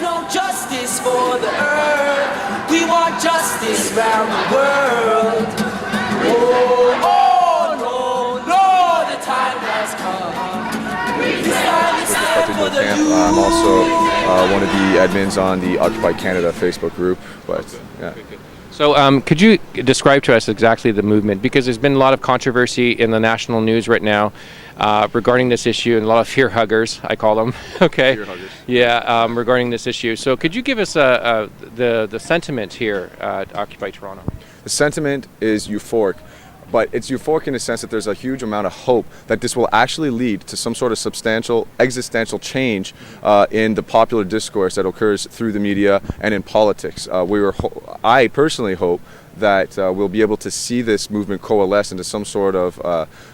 no justice for the earth. We want justice round the world. Oh, oh, no, no, the time has come. It's time to stand for the youth. I'm also one of the admins on the Occupy Canada Facebook group, but yeah. So could you describe to us exactly the movement? Because there's been a lot of controversy in the national news right now regarding this issue, and a lot of fear huggers, I call them. Okay. Fear huggers. Yeah, regarding this issue. So could you give us the sentiment here at Occupy Toronto? The sentiment is euphoric, but it's euphoric in the sense that there's a huge amount of hope that this will actually lead to some sort of substantial existential change in the popular discourse that occurs through the media and in politics. I personally hope that we'll be able to see this movement coalesce into some sort of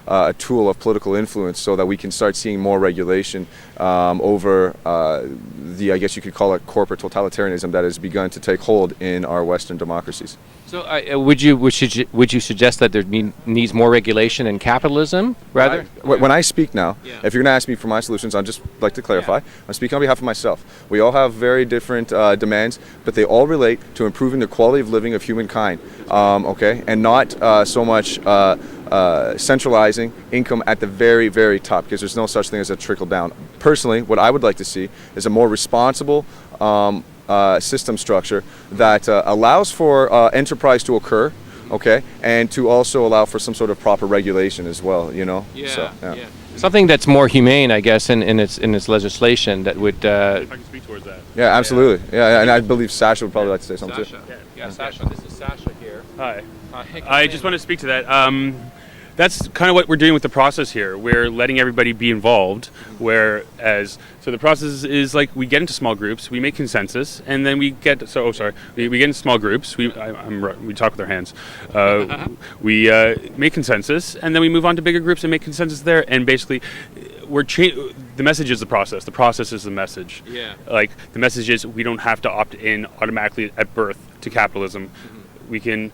a tool of political influence, so that we can start seeing more regulation over the, I guess you could call it, corporate totalitarianism that has begun to take hold in our Western democracies. So would you suggest that there needs more regulation in capitalism, rather? When I speak now, if you're going to ask me for my solutions, I'd just like to clarify. I'm speaking on behalf of myself. We all have very different demands, but they all relate to improving the quality of living of humankind, okay? And not so much centralizing income at the very, very top, because there's no such thing as a trickle down. Personally, what I would like to see is a more responsible system structure that allows for enterprise to occur, okay, and to also allow for some sort of proper regulation as well, you know. Yeah. So, Yeah. Something that's more humane, I guess, in its legislation that would. If I can speak towards that. Yeah, absolutely. Yeah, and I believe Sasha would probably like to say something too. Yeah, Sasha. This is Sasha here. Hi. I just want to speak to that. That's kind of what we're doing with the process here. We're letting everybody be involved, whereas, so the process is like we get into small groups, we make consensus, and then we get, we get into small groups, we talk with our hands. We make consensus, and then we move on to bigger groups and make consensus there, and basically the message is the process is the message. Yeah. Like, the message is we don't have to opt in automatically at birth to capitalism. We can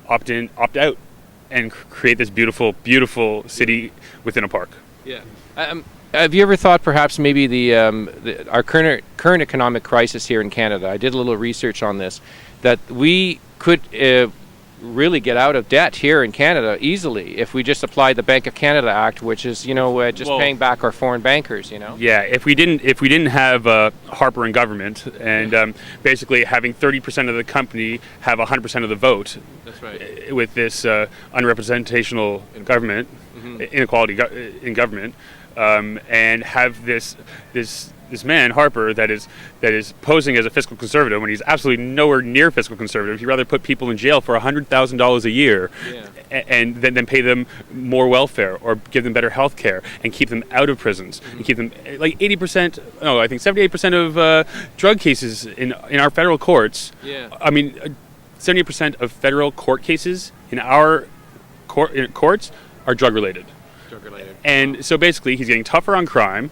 opt in, opt out, and create this beautiful, beautiful city within a park. Yeah. Have you ever thought perhaps maybe our current economic crisis here in Canada? I did a little research on this, that we could really get out of debt here in Canada easily if we just applied the Bank of Canada Act, which is paying back our foreign bankers. Yeah, if we didn't have Harper in government and basically having 30% of the company have 100% of the vote. That's right. With this unrepresentational government, inequality in government, and have this man Harper that is posing as a fiscal conservative when he's absolutely nowhere near fiscal conservative. He'd rather put people in jail for $100,000 a year, and then pay them more welfare or give them better health care and keep them out of prisons and keep them like 80%. No, I think 78% of drug cases in our federal courts. Yeah. I mean, 70% of federal court cases in our courts are drug related. And so basically, he's getting tougher on crime.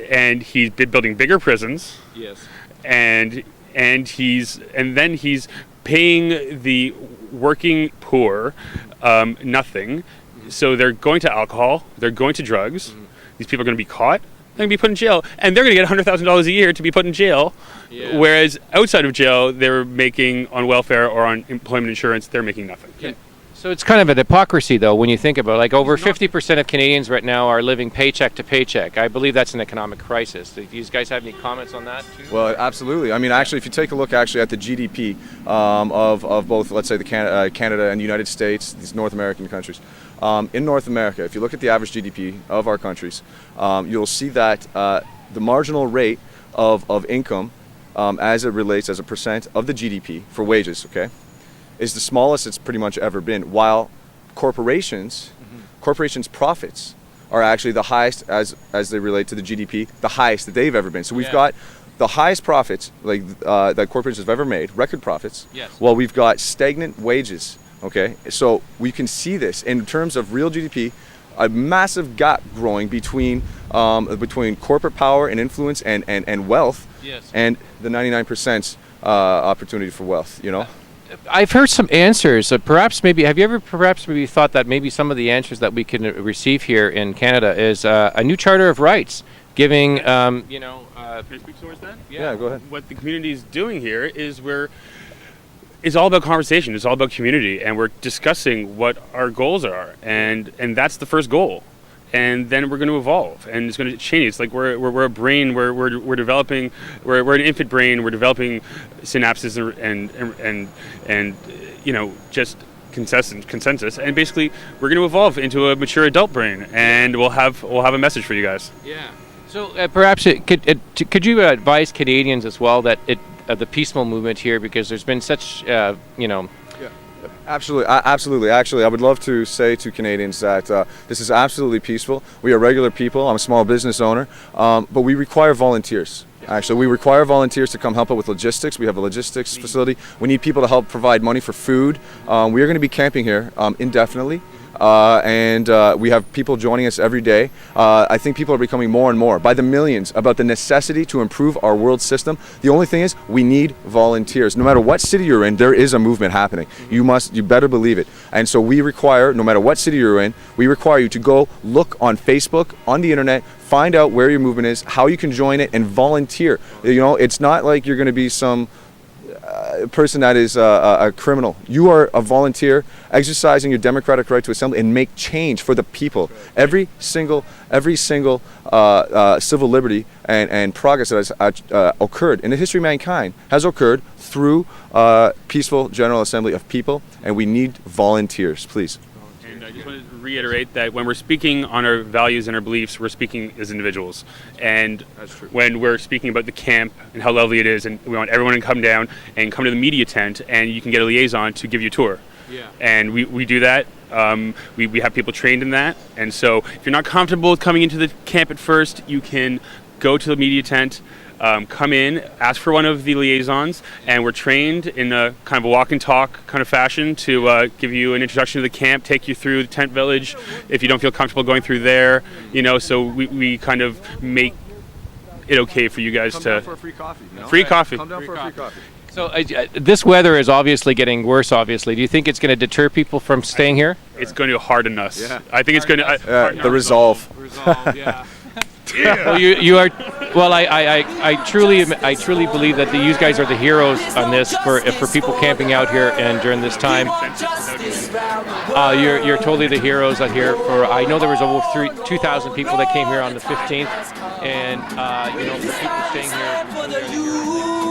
And he's been building bigger prisons. Yes. And then he's paying the working poor nothing. So they're going to alcohol, they're going to drugs. These people are going to be caught, they're going to be put in jail, and they're going to get $100,000 a year to be put in jail. Yeah. Whereas outside of jail, they're making on welfare or on employment insurance, they're making nothing. Yeah. So it's kind of an hypocrisy, though, when you think about it. Like, over 50% of Canadians right now are living paycheck to paycheck. I believe that's an economic crisis. Do you guys have any comments on that, too? Well, absolutely. I mean, actually, if you take a look at the GDP of both, let's say, Canada and the United States, these North American countries. In North America, if you look at the average GDP of our countries, you'll see that the marginal rate of income as it relates as a percent of the GDP for wages, okay, is the smallest it's pretty much ever been, while corporations' profits are actually the highest as they relate to the GDP, the highest that they've ever been. So we've got the highest profits that corporations have ever made, record profits, while we've got stagnant wages, okay? So we can see this in terms of real GDP, a massive gap growing between corporate power and influence and wealth, and the 99% opportunity for wealth, you know? I've heard some answers. Have you ever thought that maybe some of the answers that we can receive here in Canada is a new Charter of Rights giving, Can I speak towards that? Yeah, go ahead. What the community is doing here is it's all about conversation. It's all about community, and we're discussing what our goals are, and that's the first goal. And then we're going to evolve, and it's going to change. It's like we're a brain. We're developing. We're an infant brain. We're developing synapses and just consensus. And basically, we're going to evolve into a mature adult brain, and we'll have a message for you guys. Yeah. So perhaps could you advise Canadians as well that the peaceful movement here, because there's been such Absolutely, absolutely. Actually, I would love to say to Canadians that this is absolutely peaceful. We are regular people. I'm a small business owner, but we require volunteers. Actually, we require volunteers to come help out with logistics. We have a logistics facility. We need people to help provide money for food. We are going to be camping here indefinitely. And we have people joining us every day. I think people are becoming more and more, by the millions, about the necessity to improve our world system. The only thing is, we need volunteers. No matter what city you're in, there is a movement happening. You better believe it. And so we require, no matter what city you're in, we require you to go look on Facebook, on the internet, find out where your movement is, how you can join it, and volunteer. It's not like you're going to be some person that is a criminal. You are a volunteer exercising your democratic right to assemble and make change for the people. Every single civil liberty and progress that has occurred in the history of mankind has occurred through peaceful General Assembly of people, and we need volunteers, please. And I just want to reiterate that when we're speaking on our values and our beliefs, we're speaking as individuals. And That's true. when we're speaking about the camp and how lovely it is, and we want everyone to come down and come to the media tent, and you can get a liaison to give you a tour. Yeah. And we do that. We have people trained in that. And so if you're not comfortable with coming into the camp at first, you can go to the media tent, come in, ask for one of the liaisons, and we're trained in a kind of a walk and talk kind of fashion to give you an introduction to the camp, take you through the tent village if you don't feel comfortable going through there, so we kind of make it okay for you guys Come to... down for a free coffee. Free coffee. Come down for a free coffee. So this weather is obviously getting worse. Obviously, do you think it's going to deter people from staying here? It's going to harden us. Yeah. I think it's going to... The resolve. Resolve, yeah. Well, you are. Well, I truly believe that you guys are the heroes on this for people camping out here and during this time. You're totally the heroes out here. I know there was over 2,000 people that came here on the 15th, and the people staying here.